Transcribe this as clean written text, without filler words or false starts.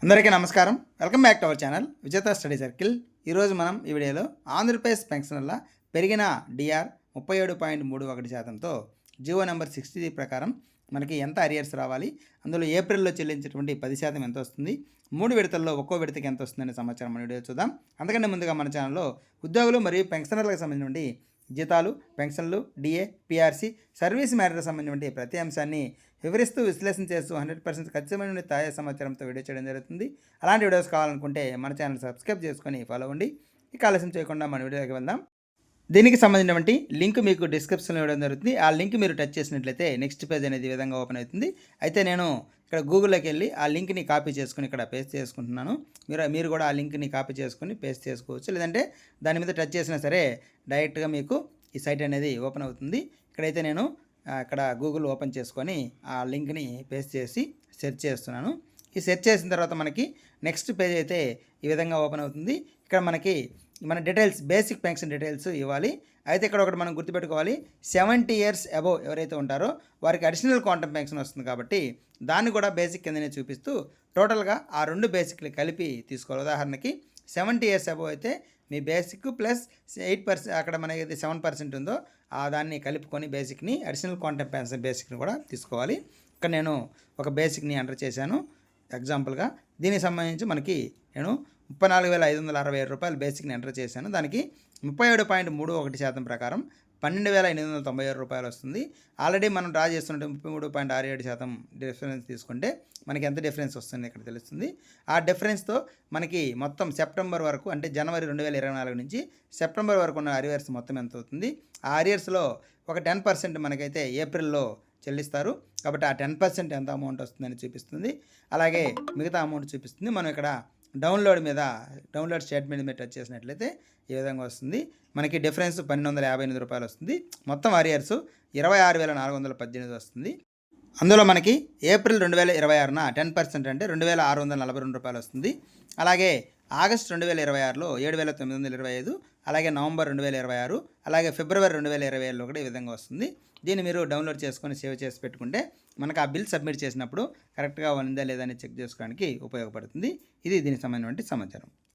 అందరికీ నమస్కారం. Welcome back to our channel విజేత స్టడీ సర్కిల్. ఈరోజు మనం ఈ వీడియోలో ఆంధ్రప్రదేశ్ పెన్షనర్ల పెరిగిన డిఆర్ 37.31%తో జీవో నెంబర్ 63 ప్రకారం మనకి ఎంత అరియర్స్ రావాలి, అందులో ఏప్రిల్లో చెల్లించేటువంటి 10% ఎంత వస్తుంది, 3 విడతల్లో ఒక్కో విడతకి ఎంత వస్తుందనే సమాచారం మన వీడియో చూద్దాం. అంతకంటే ముందుగా మన ఛానల్లో ఉద్యోగులు మరియు పెన్షనర్లకు సంబంధించిన జీతాలు, పెన్షన్లు, డిఏ, పిఆర్సీ, సర్వీస్ మ్యాటర్కి సంబంధించిన ప్రతి అంశాన్ని వివరిస్తూ విశ్లేషణ చేస్తూ 100% ఖచ్చితమైన తాజా సమాచారంతో వీడియో చేయడం జరుగుతుంది. అలాంటి వీడియోస్ కావాలనుకుంటే మన ఛానల్ సబ్స్క్రైబ్ చేసుకొని ఫాలో అవ్వండి. ఇక ఆలస్యం చేయకుండా మన వీడియోకి వెళ్దాం. దీనికి సంబంధించినటువంటి లింక్ మీకు డిస్క్రిప్షన్లో ఇవ్వడం జరుగుతుంది. ఆ లింక్ మీరు టచ్ చేసినట్లయితే నెక్స్ట్ పేజ్ అనేది ఈ విధంగా ఓపెన్ అవుతుంది. అయితే నేను ఇక్కడ గూగుల్లోకి వెళ్ళి ఆ లింక్ని కాపీ చేసుకుని ఇక్కడ పేస్ట్ చేసుకుంటున్నాను. మీరు కూడా ఆ లింక్ని కాపీ చేసుకుని పేస్ట్ చేసుకోవచ్చు, లేదంటే దాని మీద టచ్ చేసినా సరే డైరెక్ట్గా మీకు ఈ సైట్ అనేది ఓపెన్ అవుతుంది. ఇక్కడైతే నేను ఇక్కడ గూగుల్ ఓపెన్ చేసుకొని ఆ లింక్ని పేస్ట్ చేసి సెర్చ్ చేస్తున్నాను. ఈ సెర్చ్ చేసిన తర్వాత మనకి నెక్స్ట్ పేజ్ అయితే ఈ విధంగా ఓపెన్ అవుతుంది. ఇక్కడ మనకి మన డీటెయిల్స్, బేసిక్ పెన్షన్ డీటెయిల్స్ ఇవ్వాలి. అయితే ఇక్కడ ఒకటి మనం గుర్తుపెట్టుకోవాలి, 70 years అబోవ్ ఎవరైతే ఉంటారో వారికి అడిషనల్ క్వాంటమ్ పెన్షన్ వస్తుంది కాబట్టి దాన్ని కూడా బేసిక్ కిందనే చూపిస్తూ టోటల్గా ఆ రెండు బేసిక్లు కలిపి తీసుకోవాలి. ఉదాహరణకి 70 years అబోవ్ అయితే మీ బేసిక్ ప్లస్ 8%, అక్కడ మనకి 7% ఉందో దాన్ని కలుపుకొని బేసిక్ని, అడిషనల్ క్వాంటమ్ పెన్షన్ బేసిక్ని కూడా తీసుకోవాలి. ఇక్కడ నేను ఒక బేసిక్ని ఎంటర్ చేశాను ఎగ్జాంపుల్గా. దీనికి సంబంధించి మనకి నేను 34,567 రూపాయలు బేసిక్ని ఎంటర్ చేశాను. దానికి 37.31% ప్రకారం 12,896 రూపాయలు వస్తుంది. ఆల్రెడీ మనం డ్రా చేస్తుంటే 33.67% డిఫరెన్స్ తీసుకుంటే మనకి ఎంత డిఫరెన్స్ వస్తుంది ఇక్కడ తెలుస్తుంది. ఆ డిఫరెన్స్తో మనకి మొత్తం సెప్టెంబర్ వరకు, అంటే జనవరి 2024 నుంచి సెప్టెంబర్ వరకు ఉన్న అరియర్స్ మొత్తం ఎంత అవుతుంది. ఆ అరియర్స్లో ఒక 10% మనకైతే ఏప్రిల్లో చెల్లిస్తారు కాబట్టి ఆ 10% ఎంత అమౌంట్ వస్తుందని చూపిస్తుంది. అలాగే మిగతా అమౌంట్ చూపిస్తుంది. మనం ఇక్కడ డౌన్లోడ్ స్టేట్మెంట్ మీద టచ్ చేసినట్లయితే ఈ విధంగా వస్తుంది. మనకి డిఫరెన్స్ 1,258 రూపాయలు వస్తుంది. మొత్తం అరియర్స్ 26,418 వస్తుంది. అందులో మనకి ఏప్రిల్ 2026న 10% అంటే 2,642 రూపాయలు వస్తుంది. అలాగే ఆగస్ట్ 2026లో 7,925, అలాగే నవంబర్ 2026, అలాగే ఫిబ్రవరి 2027లో కూడా ఈ విధంగా వస్తుంది. దీన్ని మీరు డౌన్లోడ్ చేసుకొని సేవ్ చేసి పెట్టుకుంటే మనకు ఆ బిల్ సబ్మిట్ చేసినప్పుడు కరెక్ట్గా ఉందా లేదా అని చెక్ చేసుకోవడానికి ఉపయోగపడుతుంది. ఇది దీనికి సంబంధించిన సమాచారం.